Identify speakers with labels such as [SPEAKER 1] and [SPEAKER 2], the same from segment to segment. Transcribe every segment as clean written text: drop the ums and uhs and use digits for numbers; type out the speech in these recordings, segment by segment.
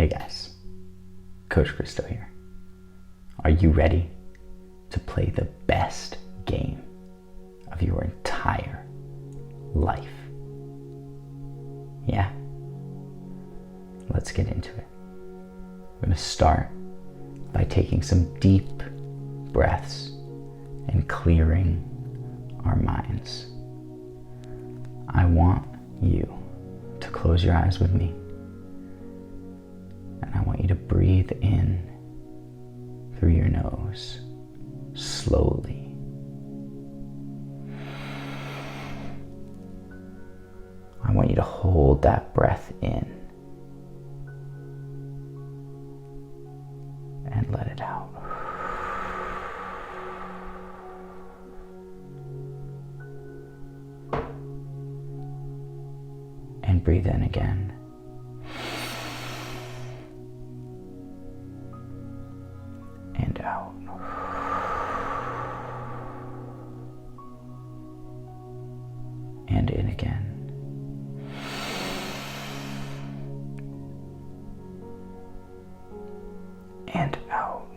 [SPEAKER 1] Hey guys, Coach Christo here. Are you ready to play the best game of your entire life? Yeah? Let's get into it. We're going to start by taking some deep breaths and clearing our minds. I want you to close your eyes with me, and I want you to breathe in through your nose slowly. I want you to hold that breath in and let it out. And breathe in again. And out. And in again. And out.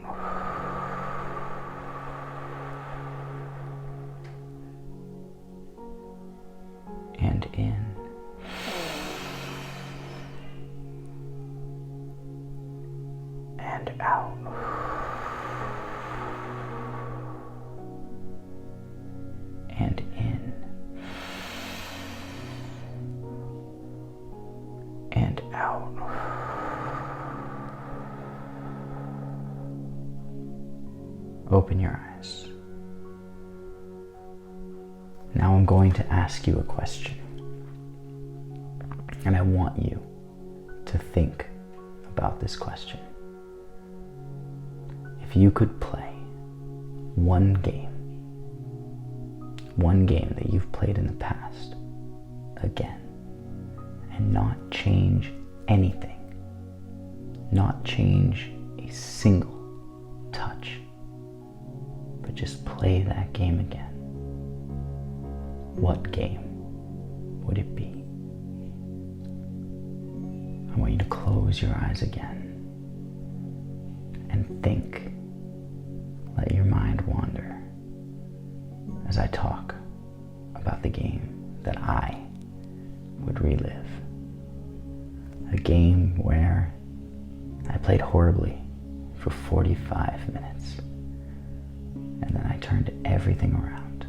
[SPEAKER 1] And in. And out. And in. And out. Open your eyes. Now I'm going to ask you a question. And I want you to think about this question. If you could play one game that you've played in the past again, and not change anything, not change a single touch, but just play that game again, what game would it be? I want you to close your eyes again and think. Let your mind wander as I talk about the game that I would relive. A game where I played horribly for 45 minutes, and then I turned everything around.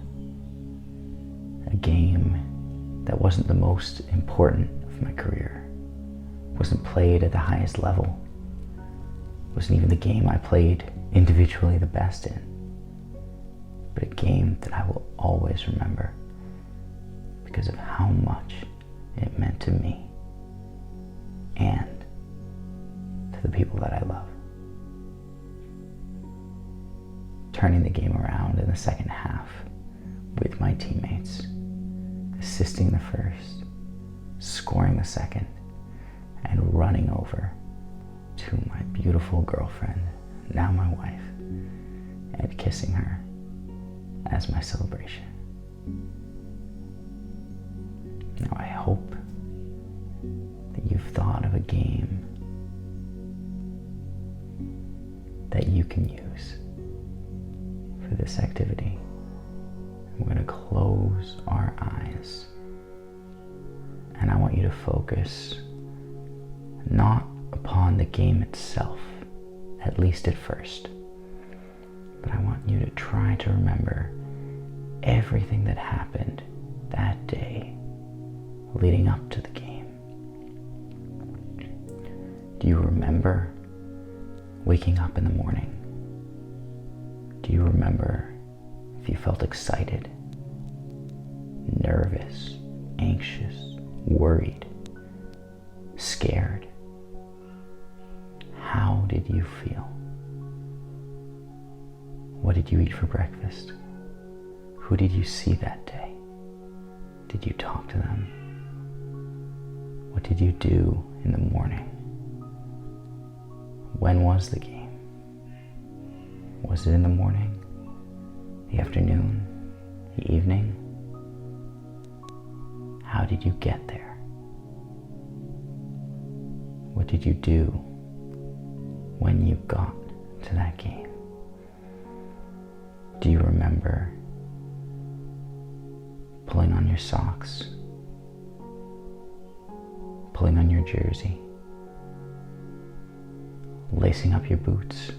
[SPEAKER 1] A game that wasn't the most important of my career, wasn't played at the highest level, wasn't even the game I played individually the best in, but a game that I will always remember because of how much it meant to me and to the people that I love. Turning the game around in the second half with my teammates, assisting the first, scoring the second, and running over to my beautiful girlfriend, now my wife, and kissing her as my celebration. Now I hope that you've thought of a game that you can use for this activity. We're going to close our eyes, and I want you to focus not upon the game itself, at least at first, but I want you to try to remember everything that happened that day leading up to the game. Do you remember waking up in the morning? Do you remember if you felt excited, nervous, anxious, worried, scared? How did you feel? What did you eat for breakfast? Who did you see that day? Did you talk to them? What did you do in the morning? When was the game? Was it in the morning, the afternoon, the evening? How did you get there? What did you do when you got to that game, do you remember pulling on your socks, pulling on your jersey, lacing up your boots?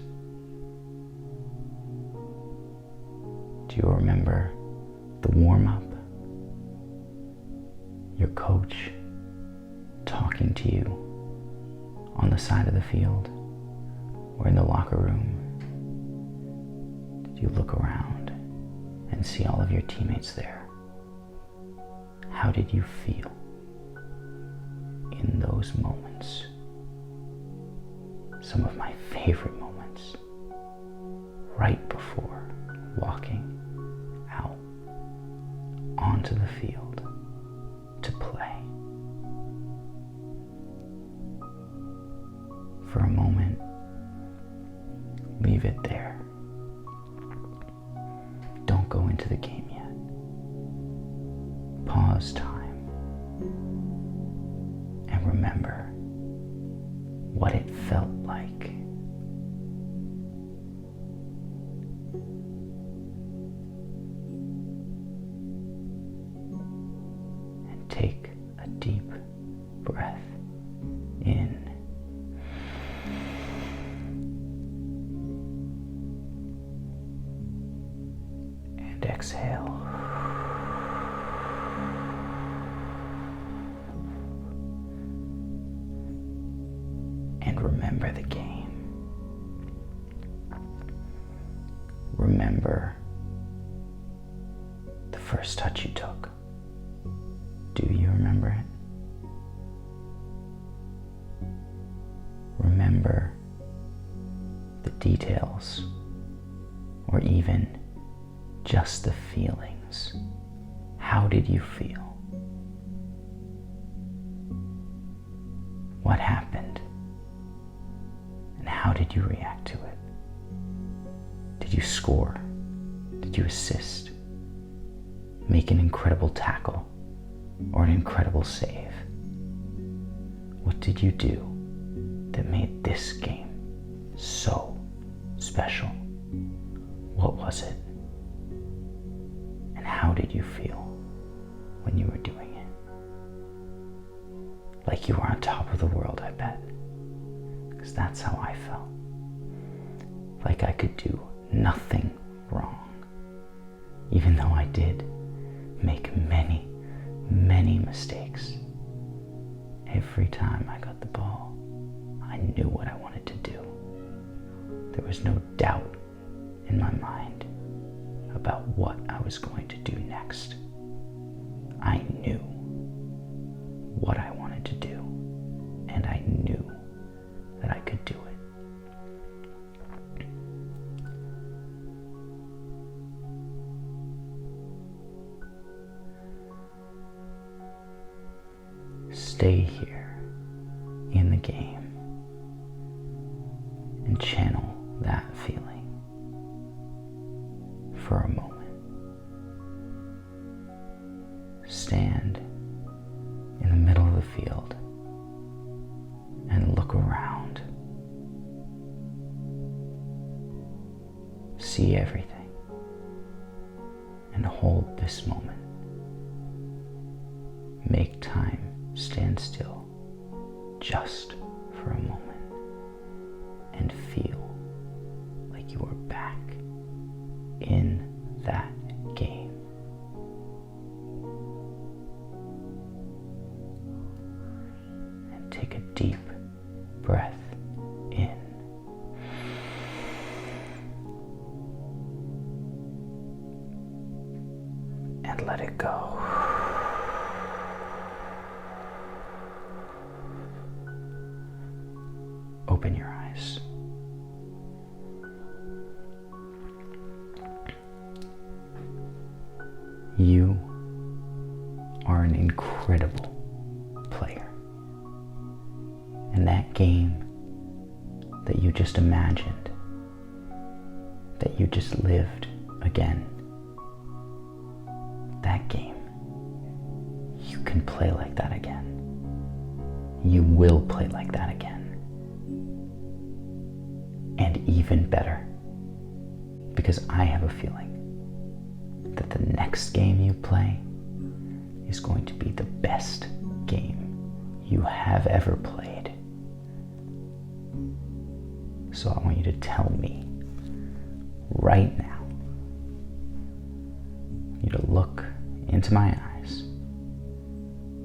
[SPEAKER 1] Do you remember the warm-up, your coach talking to you on the side of the field or in the locker room? Did you look around and see all of your teammates there? How did you feel in those moments? Some of my favorite moments, right before walking out onto the field to play. For a moment, leave it there. Don't go into the game yet. Pause time and remember what it felt like. And take a deep breath in. And exhale. And remember the game. Remember the first touch you took. Do you remember it? Remember the details, or even just the feelings. How did you feel? What happened? And how did you react to it? Did you score? Did you assist? Make an incredible tackle or an incredible save? What did you do that made this game so special? What was it? And how did you feel when you were doing it? Like you were on top of the world, I bet. Because that's how I felt. Like I could do nothing wrong. Even though I did make many, many mistakes. Every time I got the ball, I knew what I wanted to do. There was no doubt in my mind about what I was going to do next. I knew what I wanted to do, and I knew that I could do it. Stay here in the game and channel that feeling for a moment. Stand in the middle of the field and look around. See everything and hold this moment. Make time stand still just for a moment and feel like you are back in that game. And take a deep breath in. And let it go. Open your eyes. You are an incredible player. And that game that you just imagined, that you just lived again, that game, you can play like that again. You will play like that again. and even better. Because I have a feeling that the next game you play is going to be the best game you have ever played. So I want you to tell me right now, you to look into my eyes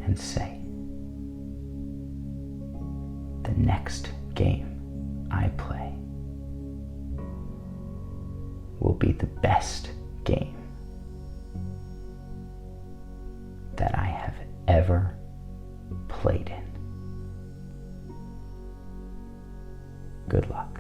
[SPEAKER 1] and say, the next game I play will be the best game that I have ever played in. Good luck.